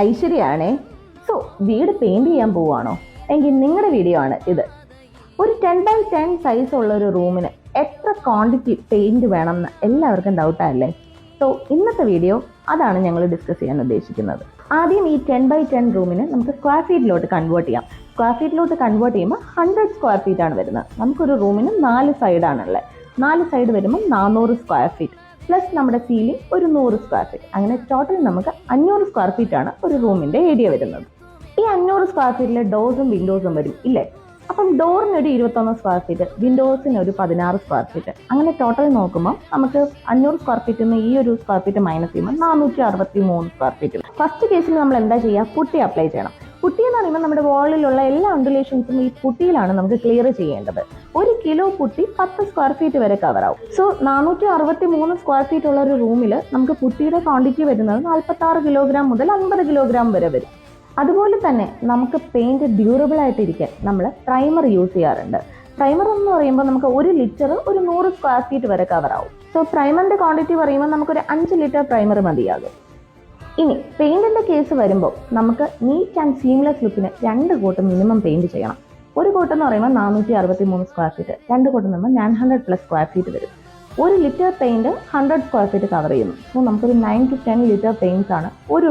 ഐശ്വര്യയാണേ. So വീട് paint ചെയ്യാൻ പോവാണോ എങ്കിൽ നിങ്ങളുടെ വീഡിയോ ആണ് ഇത്. ഒരു 10x10 സൈസ് ഉള്ള ഒരു റൂമിന് എത്ര ക്വാണ്ടിറ്റി പെയിന്റ് വേണം എന്ന് എല്ലാവർക്കും ഡൗട്ടല്ലേ. സോ ഇന്നത്തെ വീഡിയോ അതാണ് ഞങ്ങൾ ഡിസ്കസ് ചെയ്യാൻ ഉദ്ദേശിക്കുന്നത്. ആദ്യം ഈ 10x10 റൂമിന് നമുക്ക് സ്ക്വയർ ഫീറ്റിലോട്ട് കൺവേർട്ട് ചെയ്യാം. സ്ക്വയർ ഫീറ്റിലോട്ട് കൺവേർട്ട് ചെയ്യുമ്പോൾ 100 സ്ക്വയർ ഫീറ്റ് ആണ് വരുന്നത്. നമുക്കൊരു റൂമിന് 4 സൈഡാണുള്ളത്. 4 സൈഡ് വരുമ്പോൾ 400 സ്ക്വയർ ഫീറ്റ് പ്ലസ് നമ്മുടെ സീലിംഗ് ഒരു 100 സ്ക്വയർ ഫീറ്റ്. അങ്ങനെ ടോട്ടൽ നമുക്ക് 500 സ്ക്വയർ ഫീറ്റ് ആണ് ഒരു റൂമിന്റെ ഏരിയ വരുന്നത്. ഈ 500 സ്ക്വയർ ഫീറ്റിൽ ഡോർസും വിൻഡോസും വരും ഇല്ലേ. അപ്പം ഡോറിന് ഒരു 21 സ്ക്വയർ ഫീറ്റ്, വിൻഡോസിന് ഒരു 16 സ്ക്വയർ ഫീറ്റ്. അങ്ങനെ ടോട്ടൽ നോക്കുമ്പോൾ നമുക്ക് 500 സ്ക്വയർ ഫീറ്റിൽ നിന്ന് ഈ ഒരു സ്ക്വയർ ഫീറ്റ് മൈനസ് ചെയ്യുമ്പോൾ 463 സ്ക്വയർ ഫീറ്റ്. ഫസ്റ്റ് കേസിൽ നമ്മൾ എന്താ ചെയ്യുക, പുട്ടി അപ്ലൈ ചെയ്യണം. പുട്ടി എന്ന് പറയുമ്പോൾ നമ്മുടെ വാളിലുള്ള എല്ലാ അണ്ടുലേഷൻസും ഈ പുട്ടിയിലാണ് നമുക്ക് ക്ലിയർ ചെയ്യേണ്ടത്. 1 കിലോ പുട്ടി 10 സ്ക്വയർ ഫീറ്റ് വരെ കവർ ആവും. സോ 463 സ്ക്വയർ ഫീറ്റ് ഉള്ള ഒരു റൂമിൽ നമുക്ക് പുട്ടിയുടെ ക്വാണ്ടിറ്റി വരുന്നത് 46 കിലോഗ്രാം മുതൽ 50 കിലോഗ്രാം വരെ വരും. അതുപോലെ തന്നെ നമുക്ക് പെയിന്റ് ഡ്യൂറബിൾ ആയിട്ടിരിക്കാൻ നമ്മൾ പ്രൈമർ യൂസ് ചെയ്യാറുണ്ട്. പ്രൈമർ എന്ന് പറയുമ്പോൾ നമുക്ക് 1 ലിറ്റർ ഒരു 100 സ്ക്വയർ ഫീറ്റ് വരെ കവർ ആവും. സോ പ്രൈമറിന്റെ ക്വാണ്ടിറ്റി പറയുമ്പോൾ നമുക്കൊരു 5 ലിറ്റർ പ്രൈമർ മതിയാകും. ഇനി പെയിന്റിന്റെ കേസ് വരുമ്പോൾ നമുക്ക് നീറ്റ് ആൻഡ് സീംലെസ് ലുക്കിന് 2 കോട്ട് മിനിമം പെയിന്റ് ചെയ്യണം. ഒരു കോട്ട് എന്ന് പറയുമ്പോൾ 463 സ്ക്വയർ ഫീറ്റ്, 2 കോട്ട് എന്ന് പറയുമ്പോൾ 900+ സ്ക്വയർ ഫീറ്റ് വരും. 1 litre paint 100 square feet cover ചെയ്യുന്നു. സോ നമുക്കൊരു 9 to 10 ലിറ്റർ പെയിന്റ്സ് ആണ് ഒരു